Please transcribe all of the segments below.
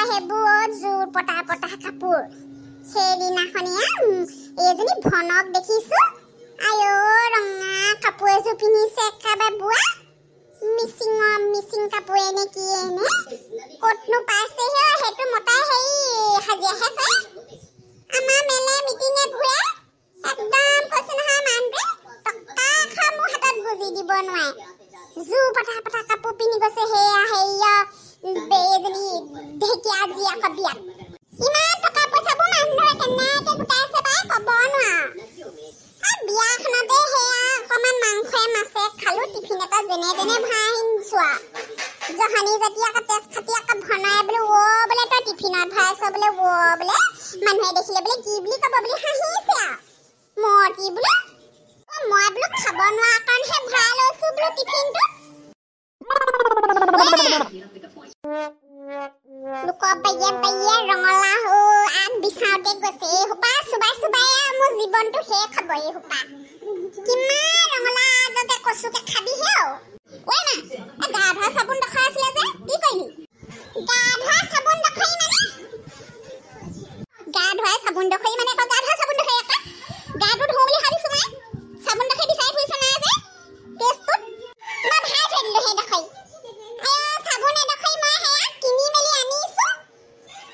হেবুৰ জোৰ পটা পটা কাপোৰ সেইদিনাখনিয়া এজনী ভনক দেখিছো আয়ো ৰঙা কাপোৰ এযোৰ পিন্ধিছে একেবাৰে বুৱা মিচিং কাপোৰ এনে কি এনে কতনো পাইছে হে হেতু মতাই হেই হাজিয়াহে পায় আমাৰ মেলে মিটিঙে ঘূৰে একদম কৈছে নহয় মানবে টকা খামু হাতত গুজি দিব নোৱাৰে জোৰ পটা পটা কাপোৰ পিন্ধি গৈছে হেয়া হেয়া বেজনী ঢেকিয়া জিয়া কবিয়াত ইমান টকা পইচাবোৰ মানুহে কেনেকে গোটাইছে পাই কব নোৱাৰো বিয়াখনতে হেয়া অকমান মাংসে মাছে খালো টিফিন এটা যেনে তেনে ভৰাই চোৱা জহানী জাতীয় তেজ খাতি ভনাই বোলে ও বোলে তই টিফিনত ভৰাইছ বোলে ও বোলে মানুহে দেখিলে বোলে কি বুলি কব বুলি হাঁহিছে মই কি বোলে মই বোলো খাব নোৱাৰা কাৰণহে ভৰাই লৈছো বোলো টিফিনটো লোকৰ পাইয়ে ৰঙালাও আগ বিচাওঁতে গৈছে এই সোপা চুবাই মোৰ জীৱনটো শেষ হ'ব এই সোপা কিমান ৰঙালাও আগতে কচুকে খাবি হে ঐ মা গা ধোৱা চাবোন দেখাই আছিলে যে কি কৰিলি গা ধোৱা চাবোন দেখাই মানে গা ধোৱা চাবোন দেখাই মানে গা ধোৱা চাবোন দেখাই একা গাটো ধুও বুলি ভাবিছো মই চাবোন দেখাই বিচাৰি ফুৰিছে নাই যে টেষ্টটোত মই ভাই থৈ দিলো সেই দেখাই চাবোন দেখাই মই হেয়া কিনি মেলি আনিছো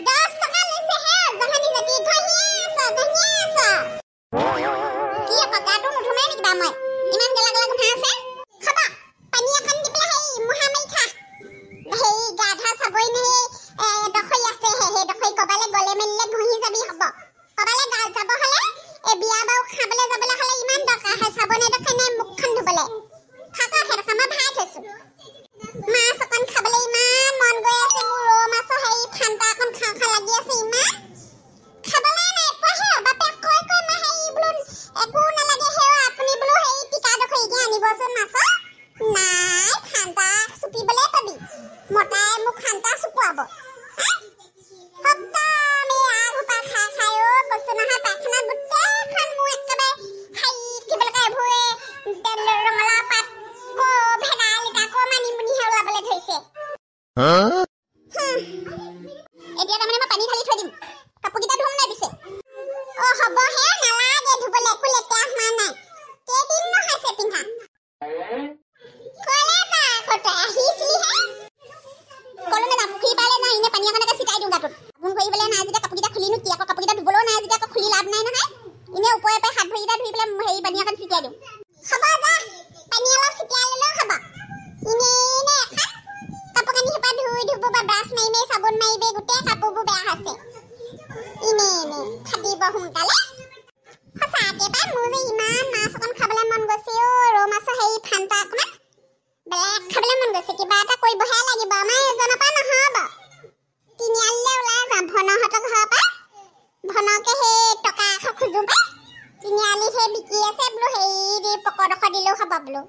10 টকা লৈছে হে জহানী জাতি ধনিয়া কি গাটো নুধুমাই নেকি বা মই ইমান গেলা গোন্ধ আছে খাবা পানী এখন দি পেলাই হেই মুহামাই খা হেই গা ধোৱা চাবই নেহি দখৈ আছে সেই দখৈ কবালে গলে মেলিলে ঘঁহি যাবি হ'ব কবালে গাল যাব হলে এ বিয়া বাও খাবলে যাবলে হলে ইমান দৰকাৰ হয় চাবনে দখৈ নাই মুখখন ধুবলে থাকা হেৰকা মই ভাই থৈছো মাছ অকণ খাবলে ইমান মন গৈ আছে মোৰ ৰৌ মাছৰ হেই ফান্তা অকণ খাওঁ লাগি আছে ইমান খাবলে নাই পহে বাপে কৈ মই হেই বোলো একো নালাগে হেও আপুনি বোলো হেই টিকা দখৈকে আনিবচোন মাছ নাই ফান্তা চুপিবলে পাবি মতাই মোক ফান্তা চুপুৱাব এতিয়া তাৰমানে মই পানী ঢালি থৈ দিম কাপোৰকেইটা ধুম নাই পিছে হ'ব হে নালাগে ধুবলে একো লেতেৰা হোৱা নাই কেইদিন নহৈছে পিন্ধা কলে বা কত আহিছিলি হে কলনে যাম খুলি পালে না ইনে পানী এখনকে চিটাই দিওঁ গাটোত সাবুন কৰিবলৈ নাই যেতিয়া কাপোৰকেইটা খুলিনো কি আকৌ কাপোৰকেইটা ধুবলৈও নাই যেতিয়া আকৌ খুলি লাভ নাই নহয় ইনে ওপৰে পাই হাত ভৰিকেইটা ধুই পেলাই হেৰি পানী এখন চিটাই দিওঁ হ'ব যা পানী অলপ চিটাই ল'লেও হ'ব ইনে এখন কাপোৰ কানি সোপা ধুই ধুব বা ব্ৰাছ মাৰি চাবোন মাৰিবে গোটেই কাপোৰবোৰ বেয়া হৈছে ইনে ফাটিব সোনকালে সঁচাকে পাই মোৰ যে ইমান মাছ অকণ খাবলৈ মন গৈছে ৰৌ মাছৰ হেৰি ফান্তা অকণমান বেলেগ খাবলৈ মন গৈছে কিবা এটা কৰিবহে লাগিব আমাৰ এজনৰ পৰা নহ'ব তিনিআলিলৈ ওলাই যাম ভনহঁতৰ ঘৰৰ পৰা ভনকে সেই টকা এশ খোজো পাই তিনিআলিত সেই বিকি আছে বোলো হেৰি দি পকৰডোখৰ দিলেও খাব বোলো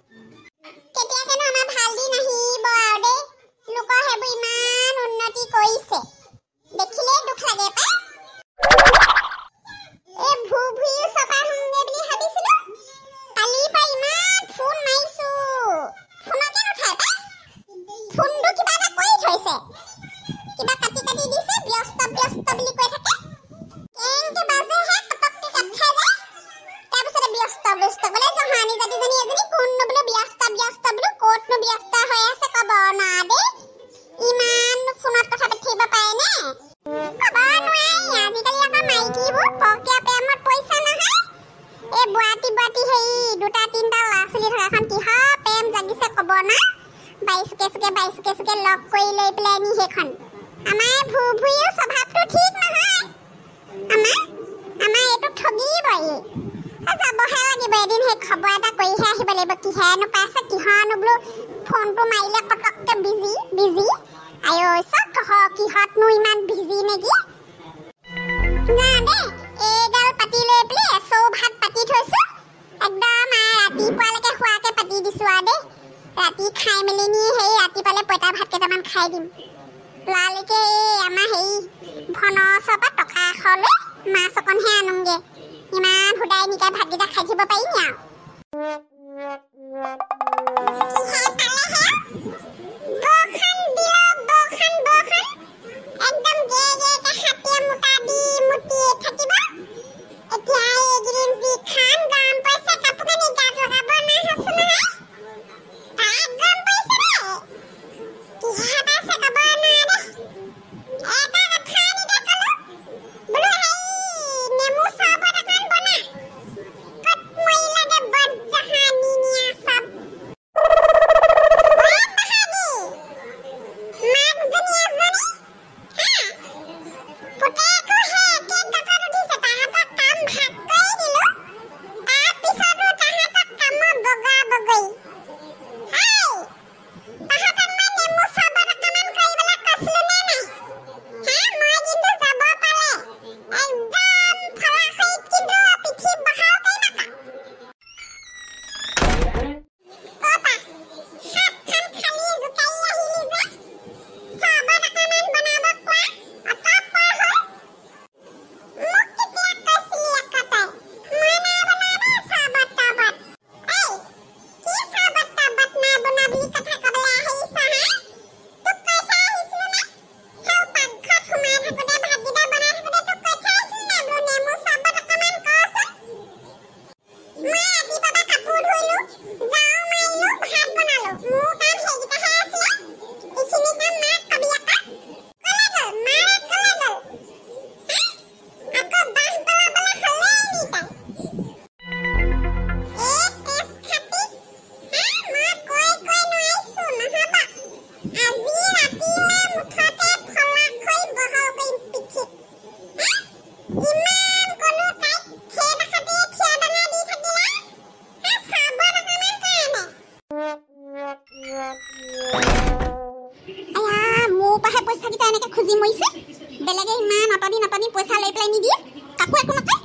কেতিয়াকেনো আমাৰ ভাল দিন আহিব আৰু দেই লোকৰ সেইবোৰ ইমান উন্নতি কৰিছে দেখিলেই দুখ লাগে পাই এই ভুই চপা হুংগে বুলি ভাবিছিলো কালিৰ পৰা ইমান ফোন মাৰিছো ফোনকে নুঠাই পাই ফোনটো কিবা এটা কৰি থৈছে কিবা কাটি দিছে ব্যস্ত বুলি কৈ থাকে কেংকে বাজেহে কটককে কাট খাই যায় তাৰপিছতে ব্যস্ত বোলে জহানী জাতিজনী এজনী কোননো বোলে ব্যস্ত বোলো ক'তনো ব্যস্ত হৈ আছে কব না দেই ইমান ফোনত কথা পাতি থাকিব পাৰে নে কব নোৱাৰি আজিকালি আকৌ মাইকীবোৰ পকিয়া প্ৰেমত পইচা নহয় এই বুৱাটি হেৰি দুটা তিনিটা ল'ৰা ছোৱালী থকা এখন কিহৰ প্ৰেম জাগিছে কব না বাইচুকে লগ কৰি লৈ পেলাই নি সেইখন আমাৰ ভুইও স্বভাৱটো ঠিক নহয় আমাৰ এইটো ঠগিবই যাবহে লাগিব এদিন সেই খবৰ এটা কৰিহে আহিব লাগিব কিহেনো পাইছে কিহৰনো বোলো ফোনটো মাৰিলে কটককে বিজি আয়ো চব কিহতনো ইমান বিজি নেকি না দে এইডাল পাতি লৈ পেলাই ভাত পাতি থৈছো একদম ৰাতিপুৱালৈকে খোৱাকে পাতি দিছো দেই ৰাতি খাই মেলি নি সেই ৰাতিপুৱালে পইতা ভাত কেইটামান খাই দিম লালিকে আমাৰ হেৰি ভনচৰ পৰা টকা এশলৈ মাছ অকণহে আনোগে ইমান সুদাই নিকাই ভাতকেইটা খাই থাকিব পাৰিম নি আৰু একদম মোৰ পাহে পইচা কেইটা এনেকে খুজি মৰিছে বেলেগে ইমান অতদিন পইচা লৈ পেলাই নিদিয়ে কাকো একো নকয়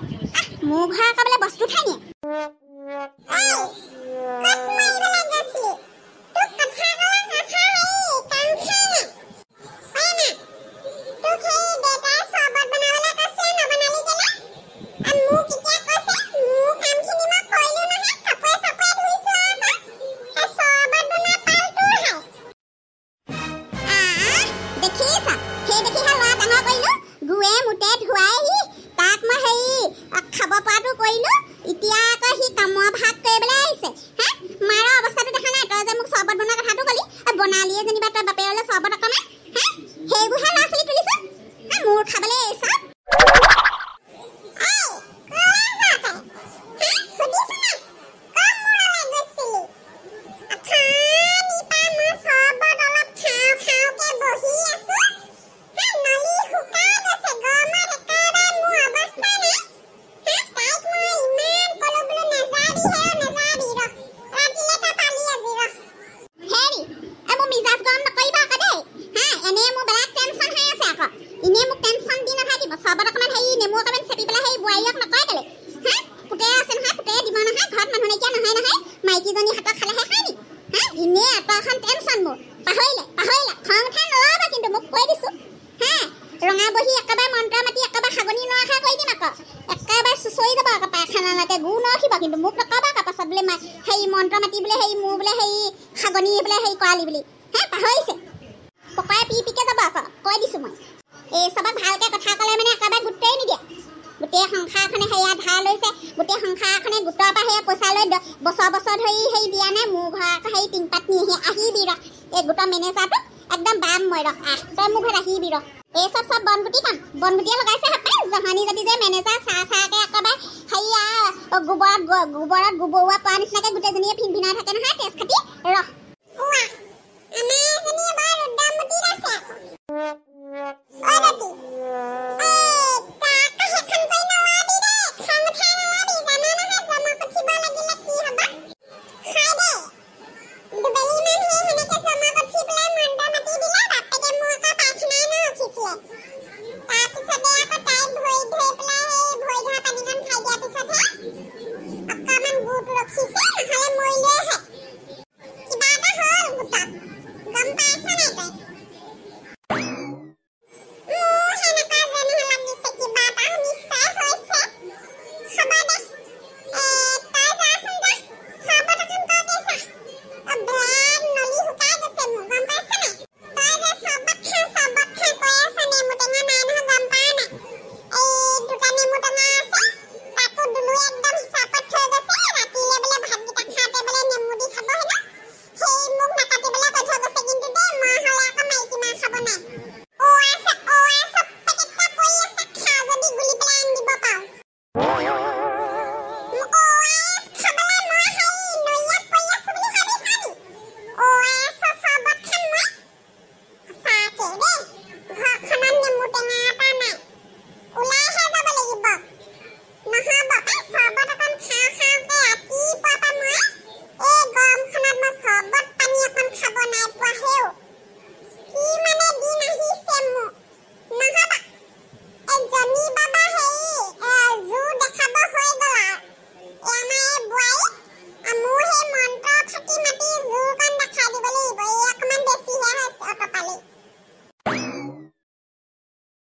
মোৰ ঘৰ কাবলে বস্তু ঠাই নিয়ে গোবৰত গোবৰুৱা পোৱা নিচিনাকে গোটেইজনীয়ে ভিন ভিনাই থাকে নহয় তেজ খাটি